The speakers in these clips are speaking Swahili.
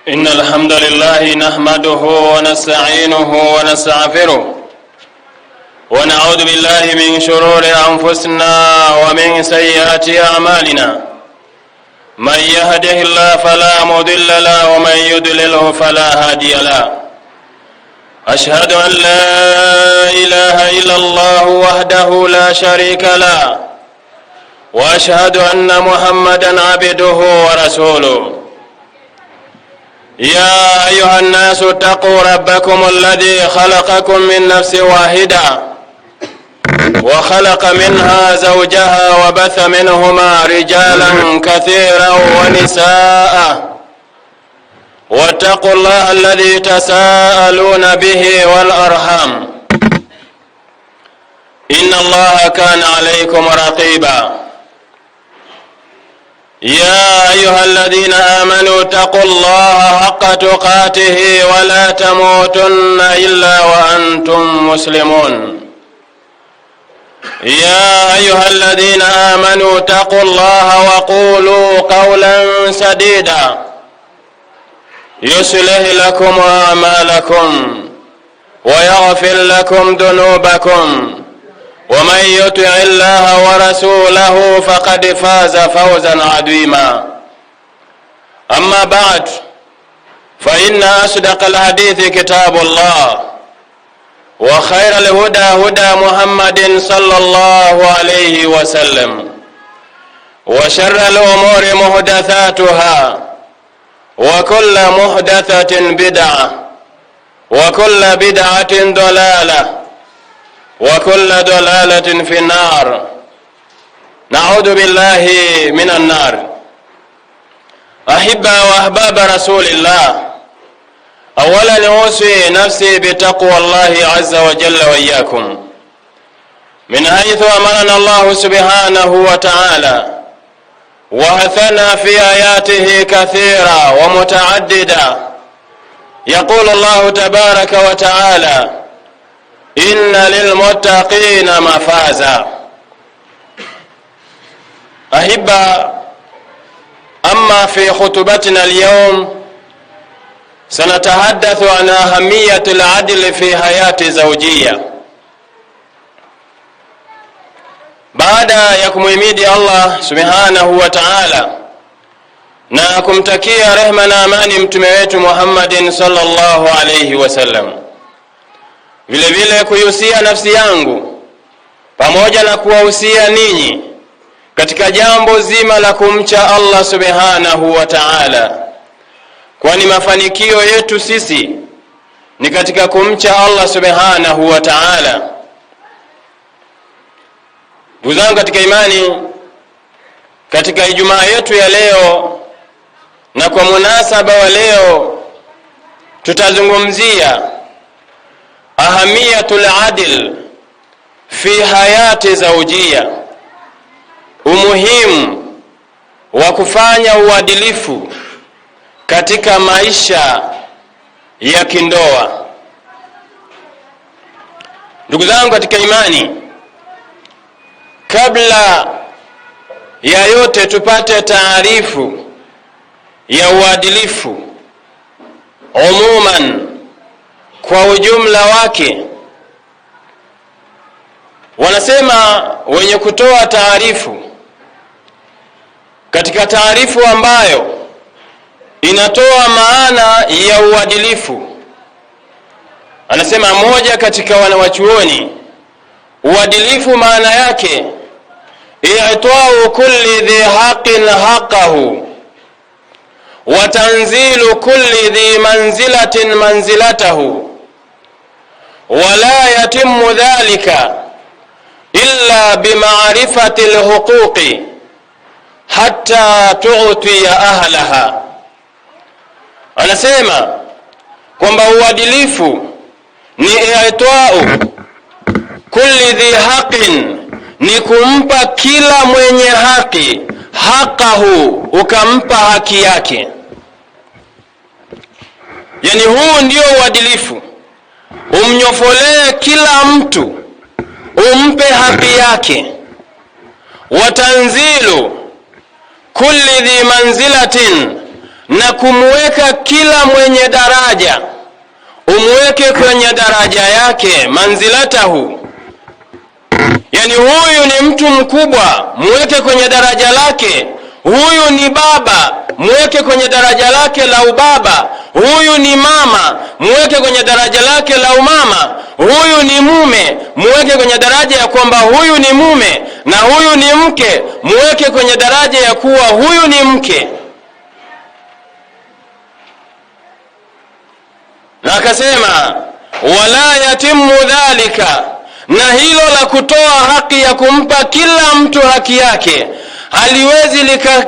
إن الحمد لله نحمده ونستعينه ونستغفره ونعوذ بالله من شرور أنفسنا ومن سيئات أعمالنا. من يهده الله فلا مضل له ومن يضلله فلا هادي له. أشهد أن لا إله إلا الله وحده لا شريك له، وأشهد أن محمدا عبده ورسوله. يا أيها الناس اتقوا ربكم الذي خلقكم من نفس واحدة وخلق منها زوجها وبث منهما رجالا كثيرا ونساء. واتقوا الله الذي تساءلون به والأرحام، إن الله كان عليكم رقيبا. يا أيها الذين آمنوا اتقوا الله حق تقاته ولا تموتن إلا وأنتم مسلمون. يا أيها الذين آمنوا اتقوا الله وقولوا قولا سديدا يصلح لكم أعمالكم ويغفر لكم ذنوبكم، ومن يطع الله ورسوله فقد فاز فوزا عظيما. أما بعد، فإن أصدق الحديث كتاب الله، وخير الهدى هدى محمد صلى الله عليه وسلم، وشر الأمور محدثاتها، وكل محدثة بدعة، وكل بدعة ضلالة، وكل ضلالة في النار. نعوذ بالله من النار. أحبة وأحباب رسول الله، أولا أوصي نفسي بتقوى الله عز وجل وإياكم، من حيث أمرنا الله سبحانه وتعالى وحثنا في آياته كثيرة ومتعددة. يقول الله تبارك وتعالى: إن للمتقين مفازا. أحبة، أما في خطبتنا اليوم سنتحدث عن أهمية العدل في حياة زوجية. baada ya kumhimidi Allah subhanahu wa ta'ala na kumtakia rehema na amani mtume wetu Muhammadin sallallahu alayhi wasallam, vile vile kuihusia nafsi yangu pamoja na kuwahusia ninyi katika jambo zima la kumcha Allah subhanahu wa ta'ala, kwani mafanikio yetu sisi ni katika kumcha Allah subhanahu wa ta'ala. Ndugu zangu katika imani, katika Ijumaa yetu ya leo na kwa munasaba wa leo, tutazungumzia ahamiyatul adl fi hayati zawjia, umuhimu wa kufanya uadilifu katika maisha ya kindoa. Ndugu zangu katika imani, kabla ya yote tupate taarifu ya uadilifu umuman, kwa ujumla wake. Wanasema wenye kutoa taarifu, katika taarifu ambayo inatoa maana ya uadilifu, anasema moja katika wanawachuoni, uadilifu maana yake i'ta'u kulli dhi haqqin haqqahu wa tanzilu kulli dhi manzilatin manzilatahu, wa la yatimmu dhalika illa bima'rifati alhuquqi hatta tu'tiya ahlaha. Anasema kwamba uadilifu ni i'ta'u kulli dhi haqqin, ni kumpa kila mwenye haki haqqahu, ukampa haki yake. Yani huu ndio uadilifu, umnyofolee kila mtu, umpe haki yake. Watanzilu kulli dhi manzilatin na kumweka kila mwenye daraja, umweke kwenye daraja yake, manzilatahu. Yani huyu ni mtu mkubwa, mweke kwenye daraja lake. Huyu ni baba, mweke kwenye daraja lake la ubaba. Huyu ni mama, mweke kwenye daraja lake la umama. Huyu ni mume, mweke kwenye daraja ya kwamba huyu ni mume, na huyu ni mke, mweke kwenye daraja ya kuwa huyu ni mke. Na akasema wala yatimu dhalika, na hilo la kutoa haki ya kumpa kila mtu haki yake haliwezi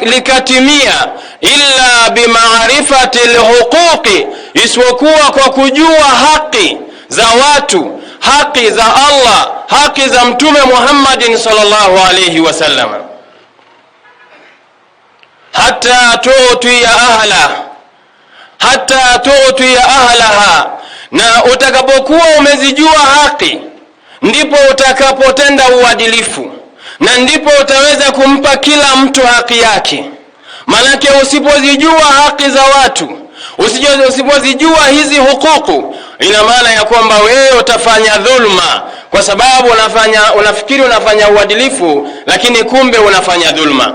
likatimia illa bimaarifati alhuquqi, isipokuwa kwa kujua haki za watu, haki za Allah, haki za Mtume Muhammadin sallallahu alayhi wasallam. Hatta tu'ti ahlaha, na utakapokuwa umezijua haki ndipo utakapotenda uadilifu, na ndipo utaweza kumpa kila mtu haki yake. Manake usipozijua haki za watu, usipozijua hizi hukuku, ina maana ya kwamba wewe utafanya dhulma, kwa sababu unafikiri unafanya uadilifu, lakini kumbe unafanya dhulma.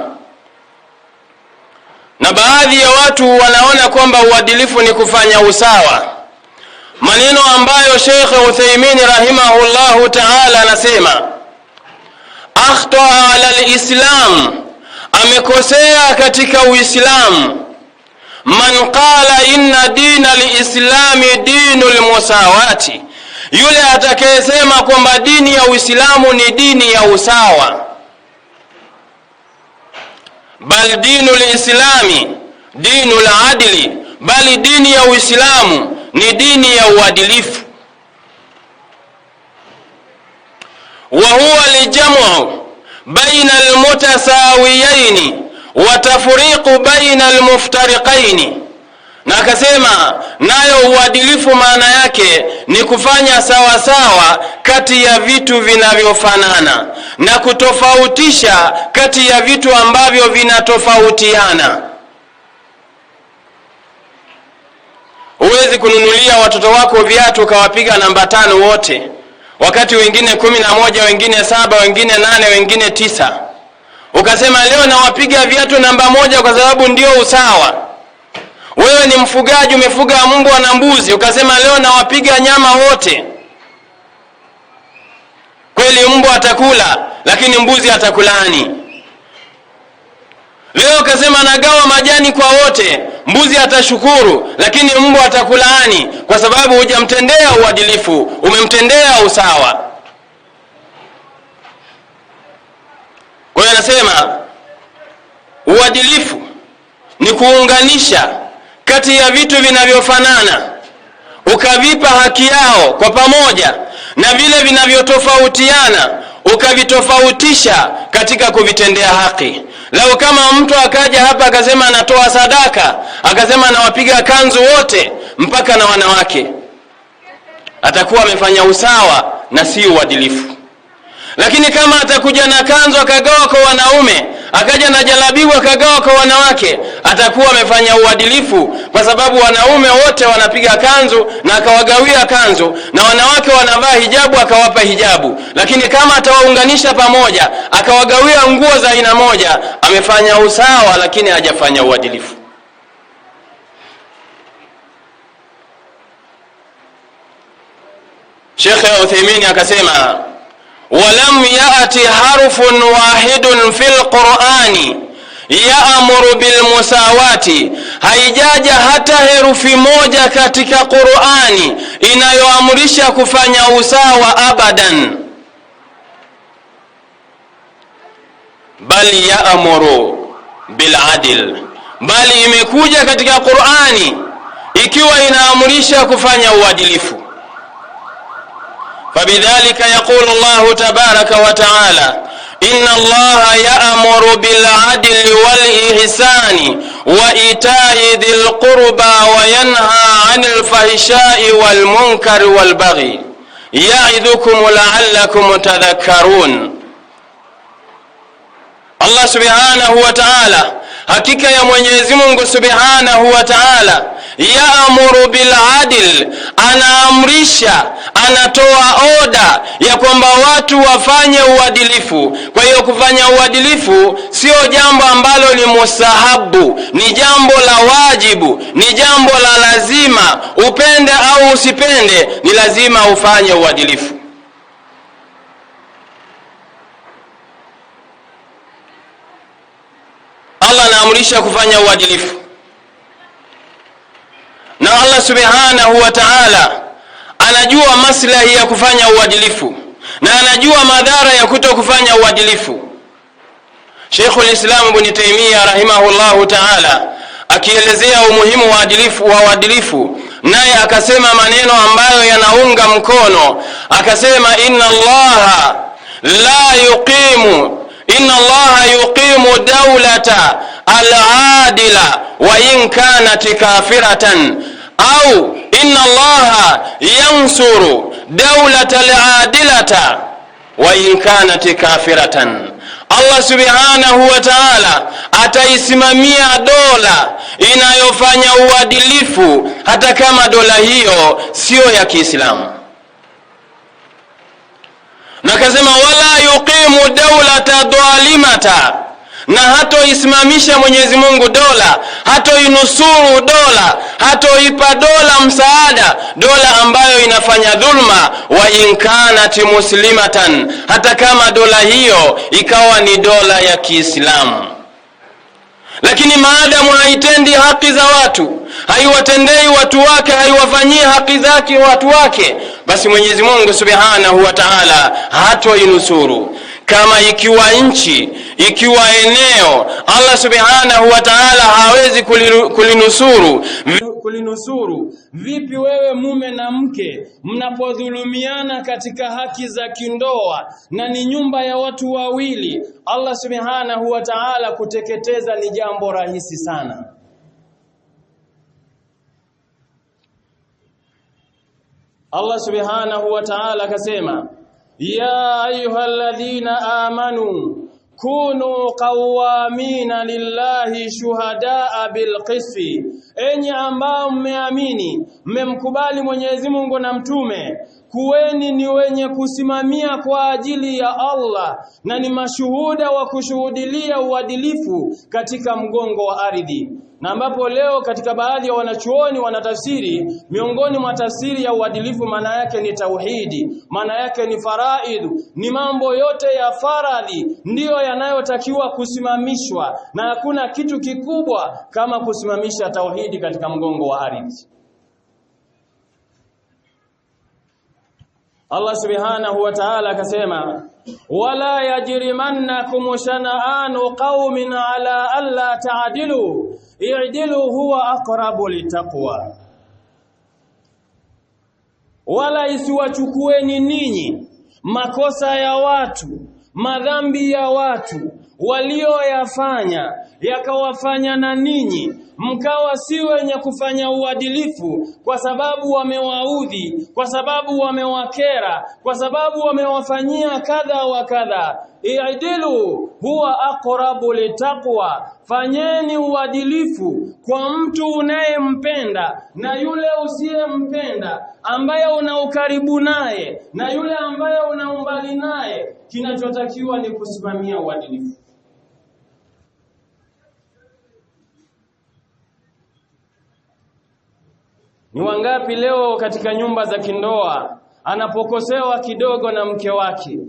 Na baadhi ya watu wanaona kwamba uadilifu ni kufanya usawa, maneno ambayo Sheikh Uthaymeen rahimahullahu ta'ala anasema akhta ala alislam, amekosea katika Uislamu, man qala inna dina alislami dinul musawati, yule atakayesema kwamba dini ya Uislamu ni dini ya usawa. Bal dinul islami dinul adli, bali dini ya Uislamu ni dini ya uadilifu. Wa huwa aljamu baina almutasawiyain wa tafriqu baina almuftariqain, na akasema nayo uadilifu maana yake ni kufanya sawa sawa kati ya vitu vinavyofanana na kutofautisha kati ya vitu ambavyo vinatofautiana. Huwezi kununulia watoto wako viatu ukawapiga namba 5 wote, wakati wengine 11, wengine 7, wengine 8, wengine 9, ukasema leo nawapiga viatu namba 1 kwa sababu ndio usawa. Wewe ni mfugaji, umefuga mbwa na mbuzi, ukasema leo nawapiga nyama wote. Kweli mbwa atakula, lakini mbuzi atakulani. Leo ukasema nagawa majani kwa wote, mbuzi atashukuru, lakini mbwa atakulaani, kwa sababu hujamtendea uadilifu, umemtendea usawa. Kwa hiyo anasema uadilifu ni kuunganisha kati ya vitu vinavyofanana, ukavipa haki yao kwa pamoja, na vile vinavyotofautiana ukavitofautisha katika kuvitendea haki. Lau kama mtu akaja hapa akasema anatoa sadaka, akasema anawapiga kanzu wote mpaka na wanawake, atakuwa amefanya usawa na si uadilifu. Lakini kama atakuja na kanzu akagawa kwa wanaume, akaja na jalabibu akagawa kwa wanawake, atakuwa amefanya uadilifu, kwa sababu wanaume wote wanapiga kanzu na akawagawia kanzu, na wanawake wanavaa hijabu akawapa hijabu. Lakini kama atawaunganisha pamoja akawagawia nguo za aina moja, amefanya usawa, lakini hajafanya uadilifu. Sheikh Uthaymeen akasema ولم يأتي حرف واحد في القرآن يأمر بالمساواة, haijaja hata herufi moja katika Qur'ani inayoamrisha kufanya usawa abadan. Bali ya'muru bil adl, bali imekuja katika Qur'ani ikiwa inaamrisha kufanya uadilifu. فبذلك يقول الله تبارك وتعالى إن الله يأمر بالعدل والإحسان وإيتاء ذي القربى وينهى عن الفحشاء والمنكر والبغي يعظكم لعلكم تذكرون. Allah subhanahu wa ta'ala hakika ya Mwenyezi Mungu Subhanahu wa Ta'ala yaamuru bil adl, anaamrisha, anatoa oda ya kwamba watu wafanye uadilifu. Kwa hiyo kufanya uadilifu sio jambo ambalo ni mustahabu, ni jambo la wajibu, ni jambo la lazima. Upende au usipende, ni lazima ufanye uadilifu. Allah anaamrisha kufanya uadilifu, na Allah Subhanahu wa Ta'ala anajua maslahi ya kufanya uadilifu na anajua madhara ya kutokufanya uadilifu. Sheikhul Islam Ibn Taymiyyah rahimahullahu ta'ala akielezea umuhimu wa uadilifu, naye akasema maneno ambayo yanaunga mkono, akasema inna Allaha yuqimu dawlata al-adila wa in kanat kafiratan, au inna Allaha yansuru dawlata al-adilata wa in kanat kafiratan. Allah Subhanahu wa Ta'ala ataisimamia dola inayofanya uadilifu hata kama dola hiyo sio ya Kiislamu. Na akasema wala yuqimu dawlata dhalimata, na hatoisimamisha Mwenyezi Mungu dola, hatoinusuru dola, hatoipa dola msaada, dola ambayo inafanya dhulma, wa in kanat muslimatan, hata kama dola hiyo ikawa ni dola ya Kiislamu. Lakini maadamu haitendi haki za watu, haiwatendei watu wake, haiwafanyii haki zake watu wake, basi Mwenyezi Mungu Subhanahu wa Ta'ala hatoinusuru. Kama ikiwa nchi, ikiwa eneo, Allah Subhanahu wa Ta'ala hawezi kulinusuru, vipi wewe mume na mke mnapodhulumiana katika haki za kindoa na ni nyumba ya watu wawili? Allah Subhanahu wa Ta'ala kuteketeza ni jambo rahisi sana. Allah Subhanahu wa Ta'ala akasema ya ayyuhalladhina amanu kunu qawwamina lillahi shuhadaa bilqisti, enyi ambao mmeamini, mmemkubali Mwenyezi Mungu na mtume, kuweni ni wenye kusimamia kwa ajili ya Allah na ni mashuhuda wa kushuhudilia uadilifu katika mgongo wa ardhi. Na ambapo leo katika baadhi ya wanachuoni wanatafsiri, miongoni mwa tafsiri ya uadilifu maana yake ni tauhidi, maana yake ni faraidhu, ni mambo yote ya faradhi ndiyo yanayotakiwa kusimamishwa, na hakuna kitu kikubwa kama kusimamisha tauhidi katika mgongo wa ardhi. Allah Subhanahu wa Ta'ala akasema wala yajrimannakum shana'anu qaumin ala alla ta'dilu i'dilu huwa aqrabu litaqwa, wala isiwachukueni ninyi makosa ya watu, madhambi ya watu walioyafanya yakawafanya na ninyi mkawa si wenye kufanya uadilifu, kwa sababu wamewaudhi, kwa sababu wamewakera, kwa sababu wamewafanyia kadha wa kadha. I'dilu huwa aqrabu litaqwa, fanyeni uadilifu kwa mtu unayempenda na yule usiyempenda, ambaye una ukaribu naye na yule ambaye una umbali naye. Kinachotakiwa ni kusimamia uadilifu. Ni wangapi leo katika nyumba za kindoa anapokosewa kidogo na mke wake,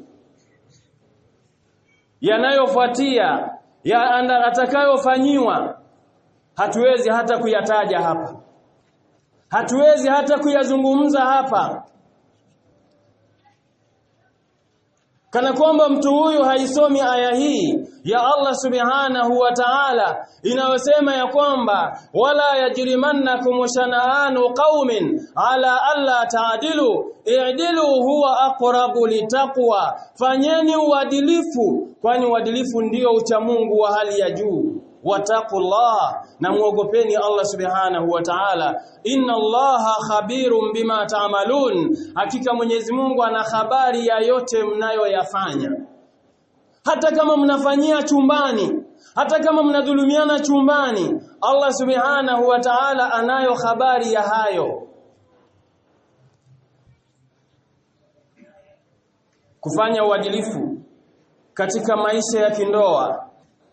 yanayofuatia atakayofanyiwa hatuwezi hata kuyataja hapa, hatuwezi hata kuyazungumza hapa, kana kwamba mtu huyu haisomi aya hii ya Allah Subhanahu wa Ta'ala inayosema ya kwamba wala yajrimannakum shana'anu qaumin ala alla ta'dilu i'dilu huwa aqrabu litaqwa, fanyeni uadilifu, kwani uadilifu ndio ucha Mungu wa hali ya juu. Wattaqullah, na muogopeni Allah Subhanahu wa Ta'ala. Inna Allaha khabirun bima ta'malun, hakika Mwenyezi Mungu ana habari ya yote mnayoyafanya. Hata kama mnafanyia chumbani, hata kama mnadhulumiana chumbani, Allah subhanahu wa ta'ala anayo habari ya hayo. Kufanya uadilifu katika maisha ya kindoa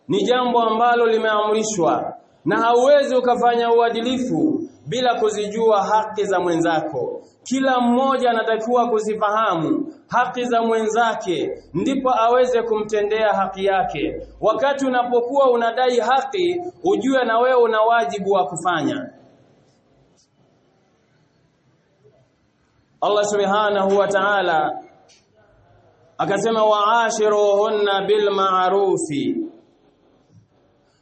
ni jambo ambalo limeamrishwa, na hauwezi ukafanya uadilifu bila kuzijua haki za mwenzako. Kila mmoja anatakiwa kuzifahamu haki za mwenzake, ndipo aweze kumtendea haki yake. Wakati unapokuwa unadai haki, ujue na wewe una wajibu wa kufanya. Allah subhanahu wa ta'ala akasema wa'ashiruhunna bil ma'rufi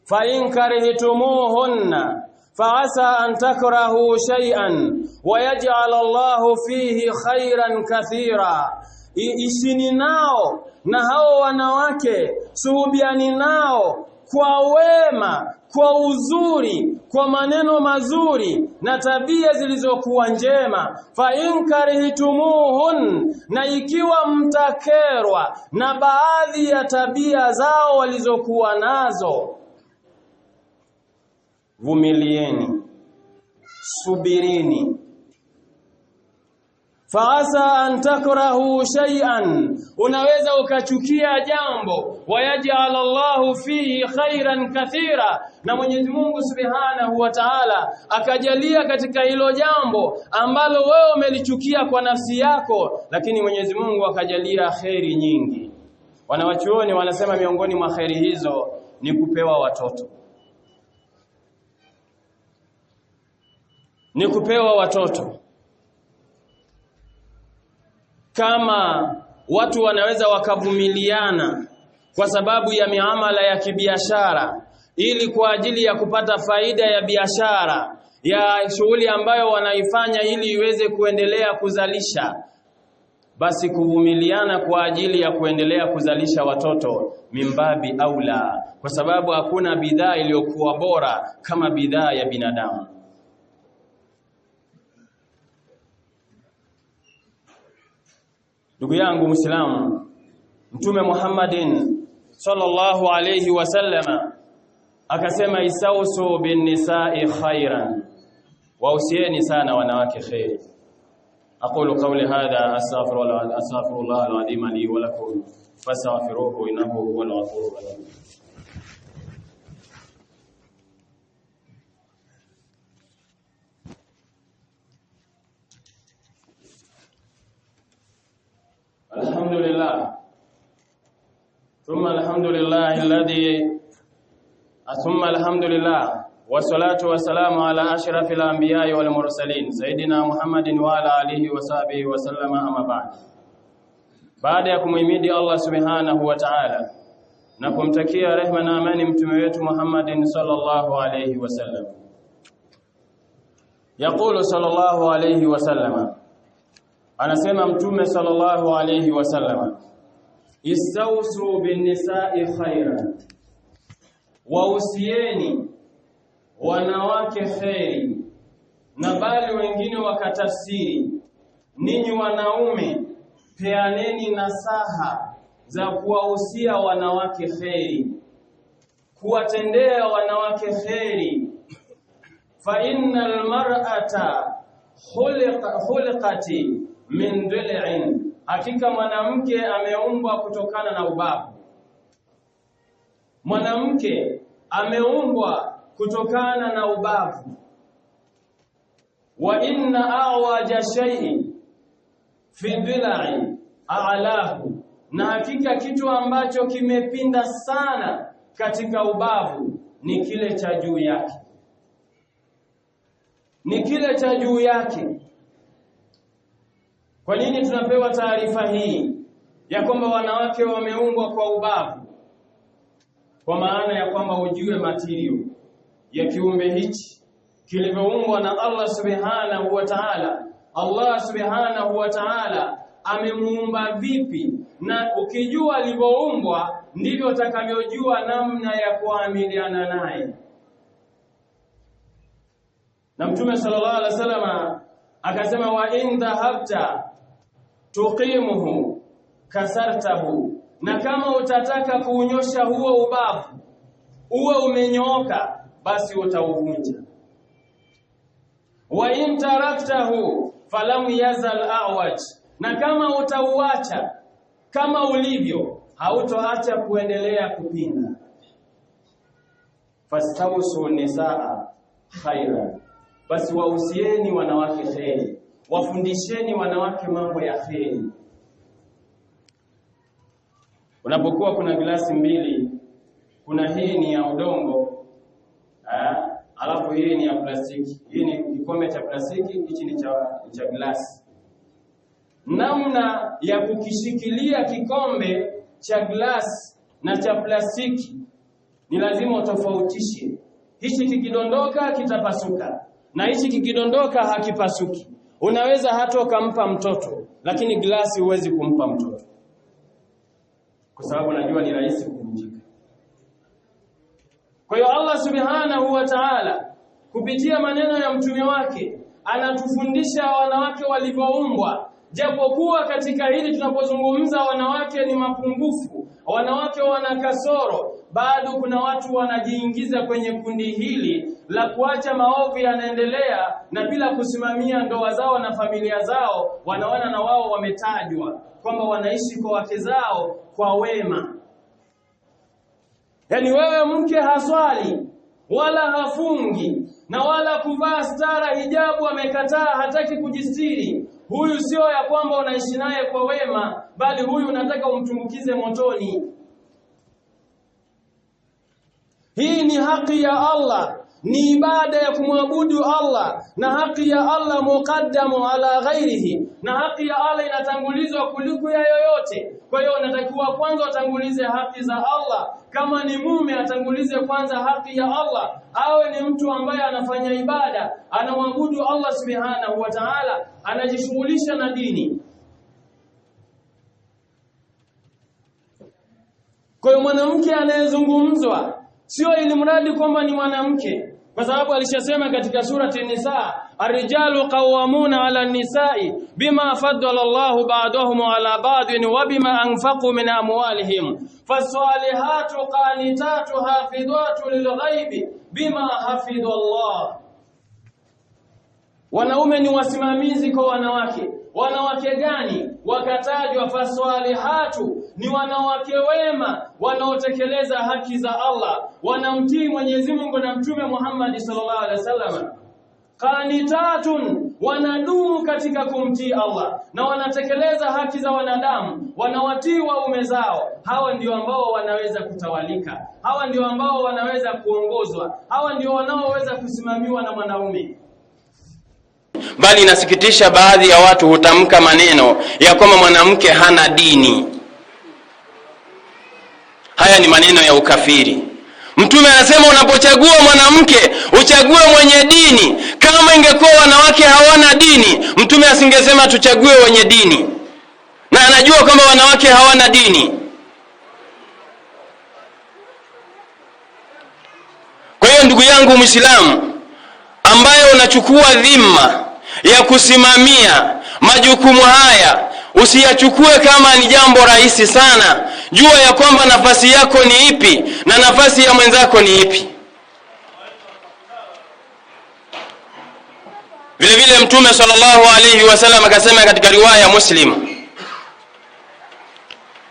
fa in karihtumuhunna fa'asa an takrahu shay'an wa yaj'al Allahu fihi khairan kathira. Ishini nao na hao wanawake, suhubiani nao kwa wema, kwa uzuri, kwa maneno mazuri na tabia zilizokuwa njema. Fa in karihtumuhun, na ikiwa mtakerwa na baadhi ya tabia zao walizokuwa nazo, vumilieni, subirini. Faasa an takrahu shay'an, unaweza ukachukia jambo, wayaj'al Allahu fihi khairan kathira, na Mwenyezi Mungu Subhanahu wa Ta'ala akajalia katika hilo jambo ambalo wewe umelichukia kwa nafsi yako, lakini Mwenyezi Mungu akajalia khairi nyingi. Wanawachuoni wanasema miongoni mwa khairi hizo ni kupewa watoto. Ni kupewa watoto. Kama watu wanaweza wakavumiliana kwa sababu ya miamala ya kibiashara, ili kwa ajili ya kupata faida ya biashara, ya shughuli ambayo wanaifanya ili iweze kuendelea kuzalisha, basi kuvumiliana kwa ajili ya kuendelea kuzalisha watoto mimbabi aula, kwa sababu hakuna bidhaa iliyokuwa bora kama bidhaa ya binadamu. Ndugu yangu Muislamu, Mtume Muhammadin sallallahu alayhi wasallama akasema isausu bin nisa'i khairan, wausieni sana wanawake khairi. Aqulu qawli hadha astaghfirullah al-azim li wa lakum fastaghfiruhu innahu huwal ghafurur rahim. Alhamdulillah thumma alhamdulillah wassalatu wassalamu ala ashrafil anbiya'i wal mursalin sayidina Muhammadin wa ala alihi wa sahbihi wa sallama, amma ba'd. Baada ya kumhimidi Allah subhanahu wa ta'ala na kumtakia rehema na amani mtume wetu Muhammadin sallallahu alayhi wasallam, yaqulu sallallahu alayhi wasallam, anasema mtume sallallahu alayhi wasallam, istausu bin nisa'i khairan, wausieni wanawake khairi. Na bali wengine wakatafsiri, ninyi wanaume peaneni nasaha za kuwahusia wanawake khairi, kuwatendea wanawake khairi. Fa innal mar'ata khuliqati min dhil'in, hakika mwanamke ameumbwa kutokana na ubavu. Mwanamke ameumbwa kutokana na ubavu. Wa inna awaja shay'in fi dhil'i a'lahu, na hakika kitu ambacho kimepinda sana katika ubavu ni kile cha juu yake. Ni kile cha juu yake. Kwa nini tunapewa taarifa hii ya kwamba wanawake wameumbwa kwa ubavu? Kwa maana ya kwamba ujue material ya kiumbe hichi kilivyoumbwa na Allah subhanahu wa ta'ala. Allah subhanahu wa ta'ala amemuumba vipi, na ukijua alivyoumbwa ndivyo utakavyojua namna ya kuamiliana naye. Na Mtume sallallahu alaihi wasallam akasema, wa in dhahabta tuqimuhu kasartahu, na kama utataka kuunyosha huo ubavu uwe umenyooka, basi utauvunja. Wa in taraktahu falam yazal a'waj, na kama utauacha kama ulivyo, hautoacha kuendelea kupinda. Fastawsu nisaa khairan, basi wahusieni wanawake kheri, wafundisheni wanawake mambo ya kheri. Unapokuwa kuna glasi mbili, kuna hii ni ya udongo, alafu hii ni ya plastiki. Hii ni kikombe cha plastiki, hichi ni cha glasi. Namna ya kukishikilia kikombe cha glasi na cha plastiki ni lazima utofautishe. Hichi kikidondoka kitapasuka, na hichi kikidondoka hakipasuki. Unaweza hata ukampa mtoto, lakini glasi huwezi kumpa mtoto, kwa sababu najua ni rahisi kuvunjika. Kwa hiyo Allah subhanahu wa ta'ala kupitia maneno ya mtume wake anatufundisha wanawake walivyoumbwa. Japokuwa katika hili tunapozungumza wanawake ni mapungufu, wanawake wana kasoro, bado kuna watu wanajiingiza kwenye kundi hili la kuacha maovu yanaendelea, na bila kusimamia ndoa zao na familia zao, wanaona na wao wametajwa kwamba wanaishi kwa wake zao kwa wema. Yaani wewe mke haswali wala hafungi na wala kuvaa stara hijabu, amekataa, hataki kujistiri, huyu sio ya kwamba unaishi naye kwa wema, bali huyu unataka umtumbukize motoni. Hii ni haki ya Allah, ni ibada ya kumwabudu Allah, na haki ya Allah muqaddamu ala ghairihi, na haki ya Allah inatangulizwa kuliko ya yoyote. Kwa hiyo unatakiwa kwanza utangulize haki za Allah. Kama ni mume atangulize kwanza haki ya Allah, awe ni mtu ambaye anafanya ibada, anamwabudu Allah subhanahu wa ta'ala, anajishughulisha na dini. Kwa hiyo mwanamke anayezungumzwa sio ili mradi kwamba ni mwanamke, kwa sababu alishasema katika surati Nisa, ar-rijalu qawwamuna 'ala an-nisa'i bima faddala Allahu ba'dahum 'ala ba'din wa bima anfaqu min amwalihim fas-salihatu qanitatu hafidhatu lil-ghaibi bima hafidha Allah. Wanaume ni wasimamizi kwa wanawake. Wanawake gani? Wakatajwa fasalihatu, ni wanawake wema wanaotekeleza haki za Allah, wanamtii Mwenyezi Mungu na Mtume Muhammad sallallahu alaihi wasallam. Qanitatun, wanadumu katika kumtii Allah na wanatekeleza haki za wanadamu, wanawatii waume zao. Hawa ndio ambao wanaweza kutawalika, hawa ndio ambao wanaweza kuongozwa, hawa ndio wanaoweza kusimamiwa na mwanaume. Bali inasikitisha baadhi ya watu hutamka maneno ya kwamba mwanamke hana dini. Haya ni maneno ya ukafiri. Mtume anasema unapochagua mwanamke uchague mwenye dini. Kama ingekuwa wanawake hawana dini, Mtume asingesema tuchague wenye dini, na anajua kwamba wanawake hawana dini. Kwa hiyo ndugu yangu Muislamu ambaye unachukua dhima ya kusimamia majukumu haya, usiyachukue kama ni jambo rahisi sana. Jua ya kwamba nafasi yako ni ipi na nafasi ya mwenzako ni ipi. Vile vile Mtume sallallahu alayhi wasallam akasema katika riwaya ya Muslim,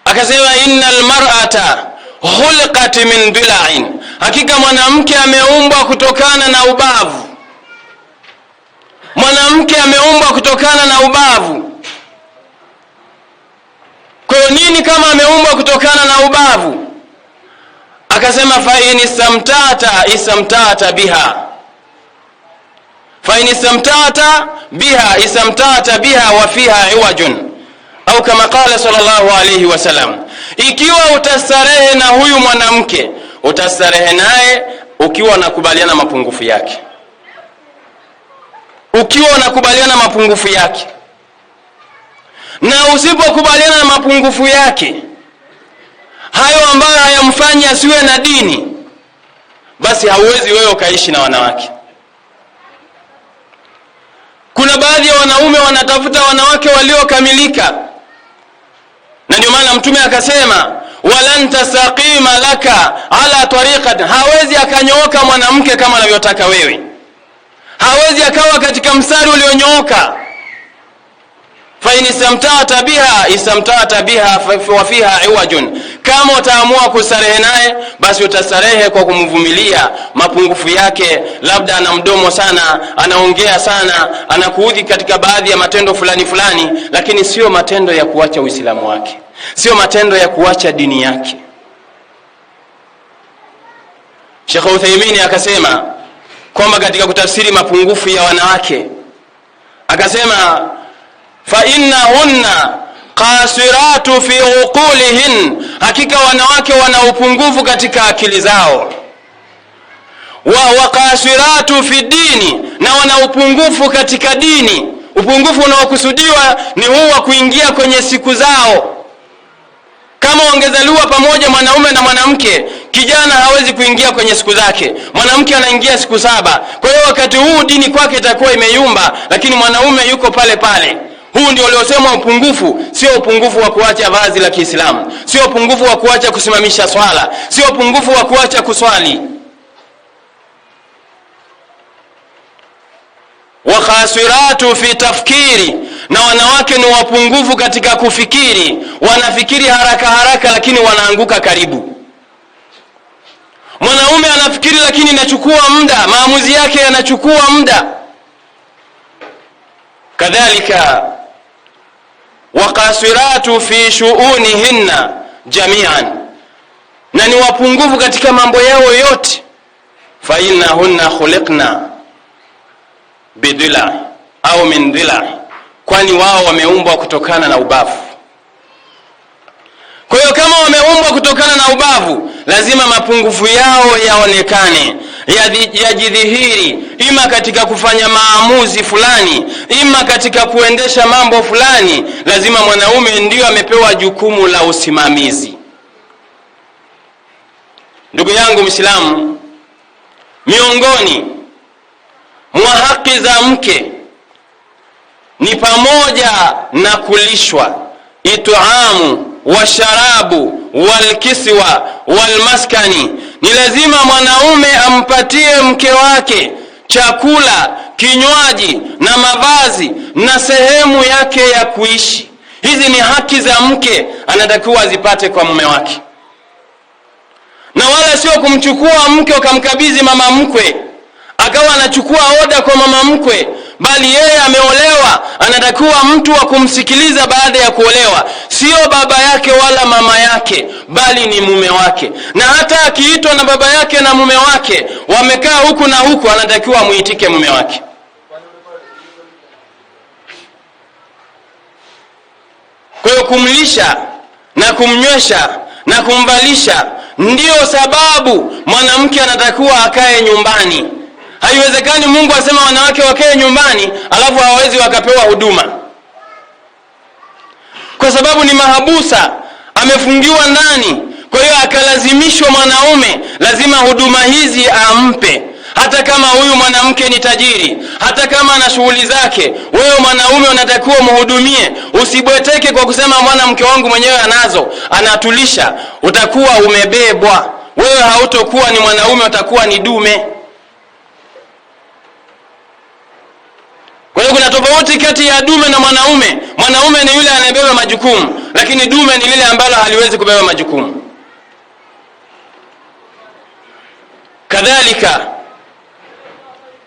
akasema innal mar'ata khulqat min dila'in, hakika mwanamke ameumbwa kutokana na ubavu. Mwanamke ameumbwa kutokana na ubavu. Kwa nini kama ameumbwa kutokana na ubavu? Akasema fa in istamta'ta biha, fa in istamta'ta biha wa fiha iwajun, au kama qala sallallahu alayhi wasallam, ikiwa utastarehe na huyu mwanamke utastarehe naye ukiwa unakubaliana mapungufu yake, ukiwa unakubaliana mapungufu yake. Na usipokubaliana na mapungufu yake, hayo ambayo hayamfanyi asiwe na dini, basi hauwezi wewe ukaishi na wanawake. Kuna baadhi ya wanaume wanatafuta wanawake waliokamilika, na ndio maana Mtume akasema walan tastaqima laka ala tariqat, hawezi akanyooka mwanamke kama anavyotaka wewe, hawezi akawa katika mstari ulionyooka. fa in istamta'ta biha wa fiha iwajun, kama utaamua kustarehe naye basi utastarehe kwa kumvumilia mapungufu yake, labda ana mdomo sana, anaongea sana, anakuudhi katika baadhi ya matendo fulani, lakini sio matendo ya kuacha Uislamu wake, sio matendo ya kuacha dini yake. Sheikh Uthaymeen akasema kwamba katika kutafsiri mapungufu ya wanawake akasema fa innahunna qasiratu fi uqulihin, hakika wanawake wana upungufu katika akili zao, wa qasiratu fi dini, na wana upungufu katika dini. Upungufu unaokusudiwa ni huu wa kuingia kwenye siku zao. Kama ongezaliwa pamoja mwanaume na mwanamke, kijana hawezi kuingia kwenye siku zake, mwanamke anaingia siku 7. Kwa hiyo wakati huu dini kwake itakuwa imeyumba, lakini mwanaume yuko pale pale. Huu ndio uliosemwa upungufu, sio upungufu wa kuacha vazi la Kiislamu, sio upungufu wa kuacha kusimamisha swala, sio upungufu wa kuacha kuswali. Wa khasiratu fi tafkiri, na wanawake ni wapungufu katika kufikiri, wanafikiri haraka lakini wanaanguka karibu. Mwanaume anafikiri lakini inachukua muda, maamuzi yake yanachukua muda. Kadhalika wa qasiratu fi shu'unihinna jami'an, na ni wapungufu katika mambo yao yote. fa innahunna khuliqna bidila au min dila, kwani wao wameumbwa kutokana na ubavu. Kwa hiyo kama wameumbwa kutokana na ubavu, lazima mapungufu yao yaonekane, yajidhihiri, ima katika kufanya maamuzi fulani, ima katika kuendesha mambo fulani. Lazima mwanaume ndio amepewa jukumu la usimamizi. Ndugu yangu Muislamu, miongoni mwa haki za mke ni pamoja na kulishwa, ituamu wa sharabu wal kiswa wal maskani. Ni lazima mwanaume ampatie mke wake chakula, kinywaji na mavazi na sehemu yake ya kuishi. Hizi ni haki za mke, anatakiwa azipate kwa mume wake, na wala sio kumchukua mke ukamkabidhi mama mkwe akawa anachukua oda kwa mama mkwe, bali yeye ameolewa, anatakiwa mtu wa kumsikiliza baada ya kuolewa, sio baba yake wala mama yake, bali ni mume wake. Na hata akiitwa na baba yake na mume wake wamekaa huku na huku, anatakiwa muitike mume wake. Kwa hiyo kumlisha na kumnywesha na kumvalisha ndio sababu mwanamke anatakiwa akae nyumbani. Haiwezekani Mungu asema wanawake wakae nyumbani alafu hawawezi wakapewa huduma, kwa sababu ni mahabusa, amefungiwa ndani. Kwa hiyo akalazimishwa mwanaume lazima huduma hizi ampe, hata kama huyu mwanamke ni tajiri, hata kama ana shughuli zake, wewe mwanaume unatakiwa muhudumie. Usibweteke kwa kusema mwanamke wangu mwenyewe anazo, anatulisha. Utakuwa umebebwa wewe, hautokuwa ni mwanaume, utakuwa ni dume. Kwa hiyo kuna tofauti kati ya dume na mwanaume. Mwanaume ni yule anayebeba majukumu, lakini dume ni lile ambalo haliwezi kubeba majukumu. Kadhalika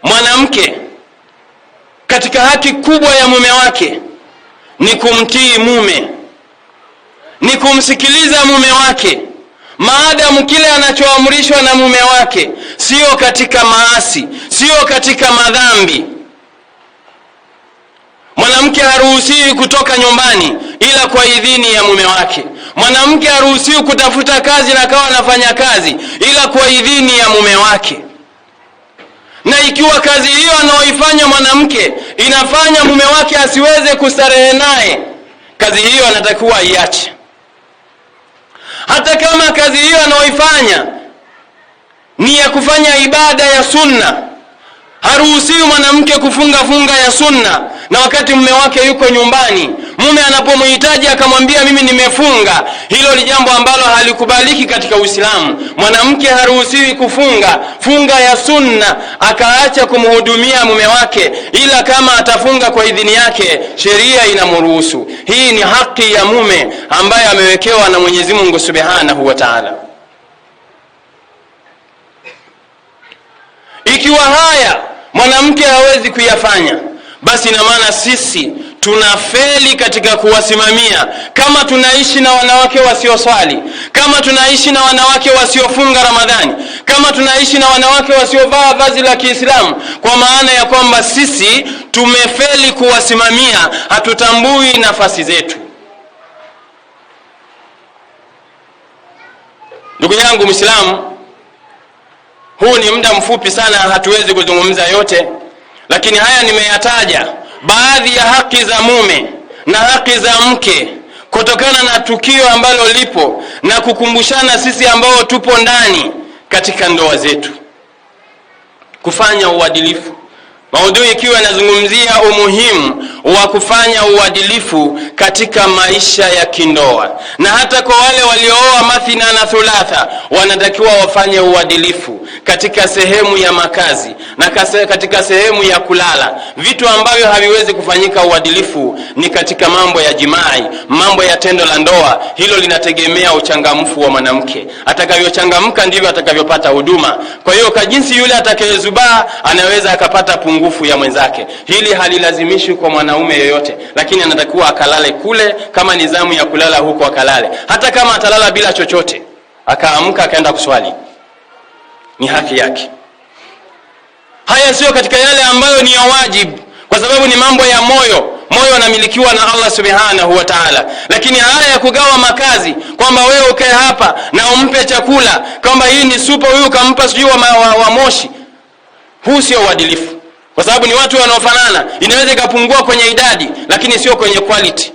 mwanamke katika haki kubwa ya mume wake ni kumtii mume, ni kumsikiliza mume wake, maadamu kile anachoamrishwa na mume wake sio katika maasi, sio katika madhambi. Mwanamke haruhusiwi kutoka nyumbani ila kwa idhini ya mume wake. Mwanamke haruhusiwi kutafuta kazi na akawa anafanya kazi ila kwa idhini ya mume wake. Na ikiwa kazi hiyo anaoifanya mwanamke inafanya mume wake asiweze kustarehe naye, kazi hiyo anatakiwa iache. Hata kama kazi hiyo anaoifanya ni ya kufanya ibada ya sunna, haruhusiwi mwanamke kufunga funga ya sunna na wakati mume wake yuko nyumbani. Mume anapomhitaji akamwambia mimi nimefunga, hilo ni jambo ambalo halikubaliki katika Uislamu. Mwanamke haruhusiwi kufunga funga ya sunna akaacha kumhudumia mume wake, ila kama atafunga kwa idhini yake, sheria inamruhusu. Hii ni haki ya mume ambaye amewekewa na Mwenyezi Mungu Subhanahu wa Ta'ala. Ikiwa haya mwanamke hawezi kuyafanya, basi ina maana sisi tunafeli katika kuwasimamia. Kama tunaishi na wanawake wasioswali, kama tunaishi na wanawake wasiofunga Ramadhani, kama tunaishi na wanawake wasiovaa vazi la Kiislamu, kwa maana ya kwamba sisi tumefeli kuwasimamia, hatutambui nafasi zetu. Ndugu yangu Muislamu, huu ni muda mfupi sana, hatuwezi kuzungumza yote, lakini haya nimeyataja baadhi ya haki za mume na haki za mke kutokana na tukio ambalo lipo na kukumbushana sisi ambao tupo ndani katika ndoa zetu kufanya uadilifu. Maudhui ikiwa inazungumzia umuhimu wa kufanya uadilifu katika maisha ya kindoa, na hata kwa wale waliooa mathina na thulatha wanatakiwa wafanye uadilifu katika sehemu ya makazi na katika sehemu ya kulala. Vitu ambavyo haviwezi kufanyika uadilifu ni katika mambo ya jimai, mambo ya tendo la ndoa. Hilo linategemea uchangamfu wa mwanamke. Atakavyochangamka ndivyo atakavyopata huduma. Kwa hiyo kwa jinsi yule atakayezubaa anaweza akapata pungufu ya mwenzake. Hili halilazimishi kwa mwanaume yoyote, lakini anatakiwa akalale kule, kama nizamu ya kulala huko akalale. Hata kama atalala bila chochote, akaamka akaenda kuswali, ni haki yake. Haya sio katika yale ambayo ni ya wajibu, kwa sababu ni mambo ya moyo. Moyo unamilikiwa na Allah Subhanahu wa Ta'ala. Lakini haya ya kugawa makazi, kwamba wewe ukae hapa na umpe chakula, kwamba hii ni supa, huyu ukampa sijui wa Moshi, huu sio uadilifu. Kwa sababu ni watu wanaofanana, inaweza ikapungua kwenye idadi lakini sio kwenye quality.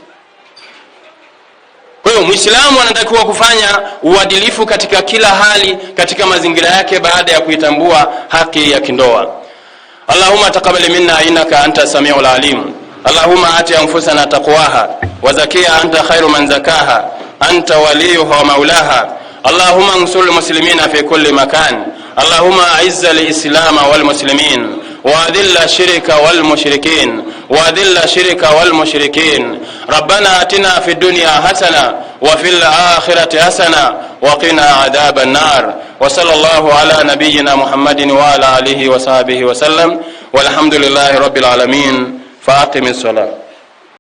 Kwa hiyo Muislamu anatakiwa kufanya uadilifu katika kila hali, katika mazingira yake, baada ya kuitambua haki ya kindoa. Allahumma taqabbal minna innaka anta samiul alim. Allahumma ati anfusana taqwaha wa zakiha anta khairu man zakaha anta waliyuha wa maulaha. Allahumma ansur muslimina fi kulli makan. Allahumma a'izz al-islam wal muslimin وأذل الشرك والمشركين وأذل الشرك والمشركين. ربنا آتنا في الدنيا حسنة وفي الآخرة حسنة وقنا عذاب النار. وصلى الله على نبينا محمد وعلى آله وصحبه وسلم، والحمد لله رب العالمين. فأقم الصلاة.